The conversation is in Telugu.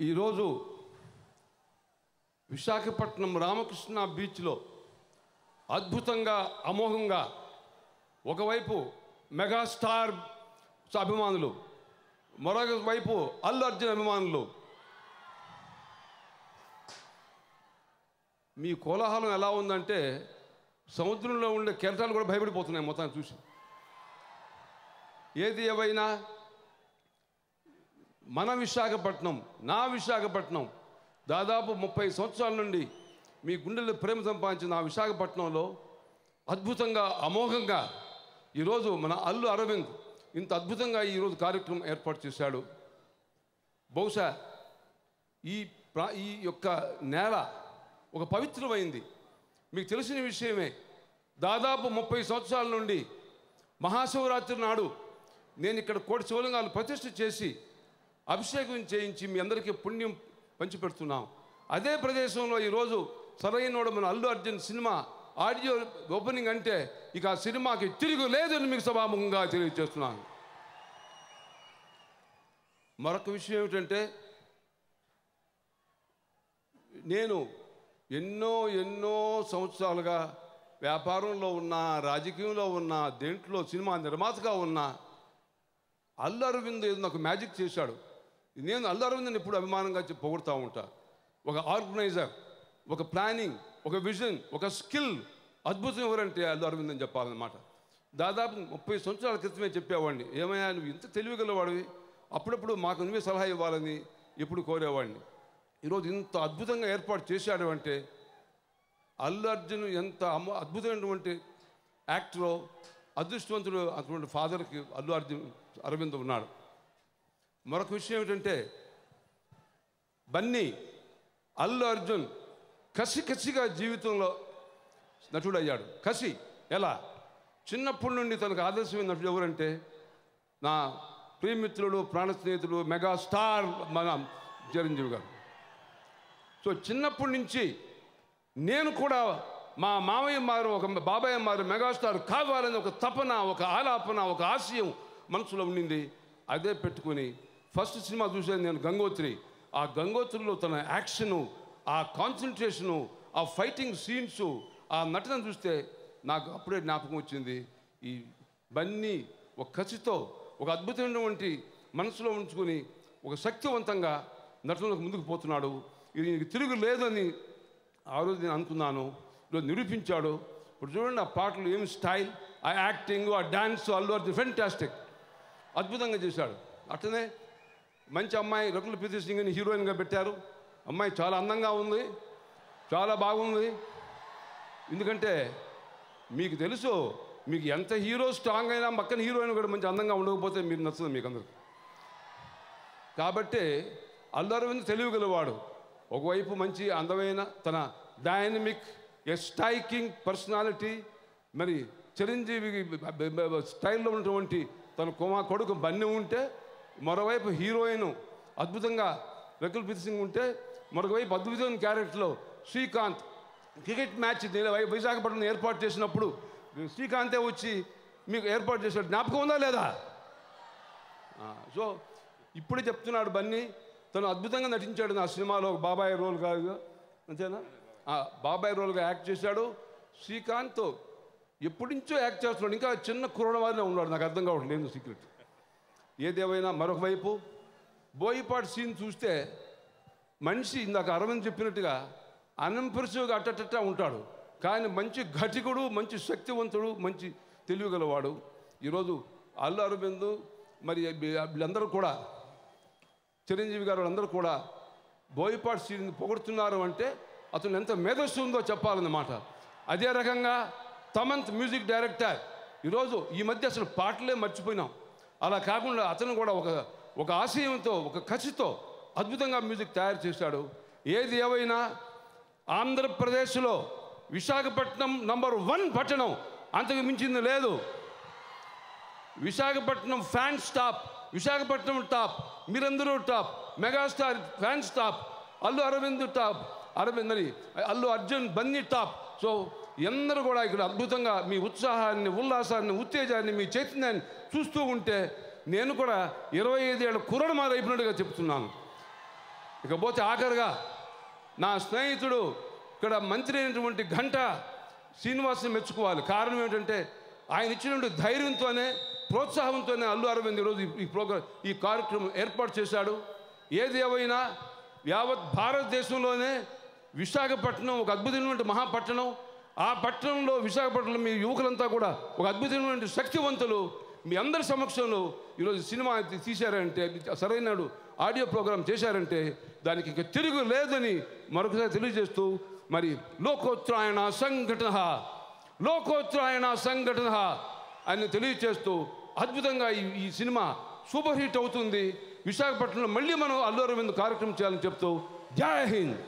ఈరోజు విశాఖపట్నం రామకృష్ణ బీచ్లో అద్భుతంగా అమోఘంగా ఒకవైపు మెగాస్టార్ అభిమానులు, మరొక వైపు అల్లు అర్జున్ అభిమానులు. మీ కోలాహలం ఎలా ఉందంటే సముద్రంలో ఉండే కెరటాలు కూడా భయపడిపోతున్నాయి మొత్తాన్ని చూసి. ఏది ఏవైనా మన విశాఖపట్నం, నా విశాఖపట్నం దాదాపు 30 సంవత్సరాల నుండి మీ గుండెల్లో ప్రేమ సంపాదించిన ఆ విశాఖపట్నంలో అద్భుతంగా అమోఘంగా ఈరోజు మన అల్లు అరవింద్ ఇంత అద్భుతంగా ఈరోజు కార్యక్రమం ఏర్పాటు చేశాడు. బహుశా ఈ యొక్క నేల ఒక పవిత్రమైంది. మీకు తెలిసిన విషయమే, దాదాపు 30 సంవత్సరాల నుండి మహాశివరాత్రి నాడు నేను ఇక్కడ కోటి శివలింగాలు ప్రతిష్ఠ చేసి అభిషేకం చేయించి మీ అందరికీ పుణ్యం పంచిపెడుతున్నాం. అదే ప్రదేశంలో ఈరోజు సరైనోడు మన Allu Arjun cinema audio opening అంటే ఇక ఆ సినిమాకి తిరుగు లేదని మీకు సభాముఖంగా తెలియజేస్తున్నాను. మరొక విషయం ఏమిటంటే, నేను ఎన్నో సంవత్సరాలుగా వ్యాపారంలో ఉన్నా, రాజకీయంలో ఉన్నా, దేంట్లో సినిమా నిర్మాతగా ఉన్నా అల్లు అరవింద్ ఏదో నాకు మ్యాజిక్ చేశాడు. నేను అల్లు అరవింద్ని ఎప్పుడు అభిమానంగా పొగుడుతూ ఉంటా. ఒక ఆర్గనైజర్, ఒక ప్లానింగ్, ఒక విజన్, ఒక స్కిల్ అద్భుతం ఎవరంటే అల్లు అరవింద్ అని చెప్పాలన్నమాట. దాదాపు 30 సంవత్సరాల క్రితమే చెప్పేవాడిని, ఏమైనా నువ్వు ఇంత తెలివిగలవాడివి, అప్పుడప్పుడు మాకు నువ్వే సలహా ఇవ్వాలని ఎప్పుడు కోరేవాడిని. ఈరోజు ఇంత అద్భుతంగా ఏర్పాటు చేశాడు అంటే అల్లు అర్జున్ ఎంత అద్భుతమైనటువంటి యాక్టరో, అదృష్టవంతుడు అటువంటి ఫాదర్కి అల్లు అరవింద్ ఉన్నాడు. మరొక విషయం ఏమిటంటే, బన్నీ అల్లు అర్జున్ కసిగా జీవితంలో నటుడయ్యాడు. కసి ఎలా? చిన్నప్పటి నుండి తనకు ఆదర్శమైన నటుడు ఎవరంటే నా ప్రియమిత్రుడు, ప్రాణ స్నేహితుడు, మెగాస్టార్ మన చిరంజీవి గారు. సో చిన్నప్పటి నుంచి నేను కూడా మా మామయ్య మారు, ఒక బాబాయ్ మారు మెగాస్టార్ కావాలని ఒక తపన, ఒక ఆలాపన, ఒక ఆశయం మనసులో ఉండింది. అదే పెట్టుకుని ఫస్ట్ సినిమా చూసేది నేను గంగోత్రి. ఆ గంగోత్రిలో తన యాక్షను, ఆ కాన్సన్ట్రేషను, ఆ ఫైటింగ్ సీన్సు, ఆ నటన చూస్తే నాకు అప్పుడే జ్ఞాపకం వచ్చింది. ఈ బన్నీ ఒక కసితో, ఒక అద్భుతమైనటువంటి మనసులో ఉంచుకొని ఒక శక్తివంతంగా నటనలకు ముందుకు పోతున్నాడు. ఇది తిరుగు లేదని ఆ రోజు నేను అనుకున్నాను. ఈరోజు నిరూపించాడు. ఇప్పుడు చూడండి, ఆ పాటలు ఏమి స్టైల్, ఆ యాక్టింగ్, ఆ డ్యాన్స్, అల్లు అర్జున్ ఫెంటాస్టిక్ అద్భుతంగా చేశాడు. అట్లనే మంచి అమ్మాయి రకుల్ ప్రీతి సింగ్ని హీరోయిన్గా పెట్టారు. అమ్మాయి చాలా అందంగా ఉంది, చాలా బాగుంది. ఎందుకంటే మీకు తెలుసు, మీకు ఎంత హీరో స్ట్రాంగ్ అయినా పక్కన హీరోయిన్ కూడా మంచి అందంగా ఉండకపోతే మీరు నచ్చదు మీకు అందరికి. కాబట్టి అల్లు అరవింద్ తెలివిగలవాడు. ఒకవైపు మంచి అందమైన తన డైనమిక్ స్ట్రైకింగ్ పర్సనాలిటీ, మరి చిరంజీవి స్టైల్లో ఉన్నటువంటి తన కొడుకు బన్నీ ఉంటే, మరోవైపు హీరోయిన్ అద్భుతంగా రకుల్ ప్రీతి సింగ్ ఉంటే, మరొకవైపు అద్భుతమైన క్యారెక్టర్లో శ్రీకాంత్. క్రికెట్ మ్యాచ్ విశాఖపట్నం ఏర్పాటు చేసినప్పుడు శ్రీకాంతే వచ్చి మీకు ఏర్పాటు చేశాడు, జ్ఞాపకం ఉందా లేదా? సో ఇప్పుడే చెప్తున్నాడు బన్నీ, తను అద్భుతంగా నటించాడు నా సినిమాలో. బాబాయ్ రోల్ కాదు అంతేనా, బాబాయ్ రోల్గా యాక్ట్ చేశాడు. శ్రీకాంత్ ఎప్పటి నుంచో యాక్ట్ చేస్తున్నాడు, ఇంకా చిన్న కుర్రవారినే ఉన్నాడు. నాకు అర్థం కావట్లేదు సీక్రెట్. ఏదేమైనా మరొక వైపు బోయిపాటి సీన్ చూస్తే మనిషి ఇందాక అరవింద్ చెప్పినట్టుగా అన్ఇంప్రెసివ్గా అట్టట్ట ఉంటాడు, కానీ మంచి ఘటికుడు, మంచి శక్తివంతుడు, మంచి తెలివిగలవాడు. ఈరోజు అల్లు అరవింద్ మరి వీళ్ళందరూ కూడా, చిరంజీవి గారు వాళ్ళందరూ కూడా బోయిపాటి సీన్ని పొగుడుతున్నారు అంటే అతను ఎంత మేధస్సు ఉందో చెప్పాలన్నమాట. అదే రకంగా తమంత్ మ్యూజిక్ డైరెక్టర్, ఈరోజు ఈ మధ్య అసలు పాటలే మర్చిపోయినాం. అలా కాకుండా అతను కూడా ఒక ఆశయంతో, ఒక కసితో అద్భుతంగా మ్యూజిక్ తయారు చేశాడు. ఏది ఏవైనా ఆంధ్రప్రదేశ్లో విశాఖపట్నం నంబర్ 1 పట్టణం, అంతకు మించింది లేదు. Visakhapatnam fans top, Visakhapatnam top, మీరందరూ top, megastar fans top, Allu Aravind top, Allu Arjun Bunny top. So అందరూ కూడా ఇక్కడ అద్భుతంగా మీ ఉత్సాహాన్ని, ఉల్లాసాన్ని, ఉత్తేజాన్ని, మీ చైతన్యాన్ని చూస్తూ ఉంటే నేను కూడా 25 ఏళ్ళ కుర్రడు మాది అయిపోయినట్టుగా చెప్తున్నాను. ఇకపోతే ఆఖరుగా నా స్నేహితుడు ఇక్కడ మంత్రి అయినటువంటి గంట శ్రీనివాస్ని మెచ్చుకోవాలి. కారణం ఏమిటంటే ఆయన ఇచ్చినటువంటి ధైర్యంతోనే, ప్రోత్సాహంతోనే అల్లు అరవింద్ ఈరోజు ఈ కార్యక్రమం ఏర్పాటు చేశాడు. ఏది ఏమైనా యావత్ భారతదేశంలోనే విశాఖపట్నం ఒక అద్భుతమైనటువంటి మహాపట్టణం. ఆ పట్టణంలో విశాఖపట్నంలో మీ యువకులంతా కూడా ఒక అద్భుతమైనటువంటి శక్తివంతులు. మీ అందరి సమక్షంలో ఈరోజు సినిమా తీశారంటే, సరైన ఆడియో ప్రోగ్రాం చేశారంటే దానికి ఇంకా తిరుగు లేదని మరొకసారి తెలియజేస్తూ, మరి లోకోత్తరాయణ సంఘటన అని తెలియజేస్తూ అద్భుతంగా ఈ సినిమా సూపర్ హిట్ అవుతుంది. విశాఖపట్నంలో మళ్ళీ మనం అల్లు అరవింద్ కార్యక్రమం చేయాలని చెప్తూ జై హింద్.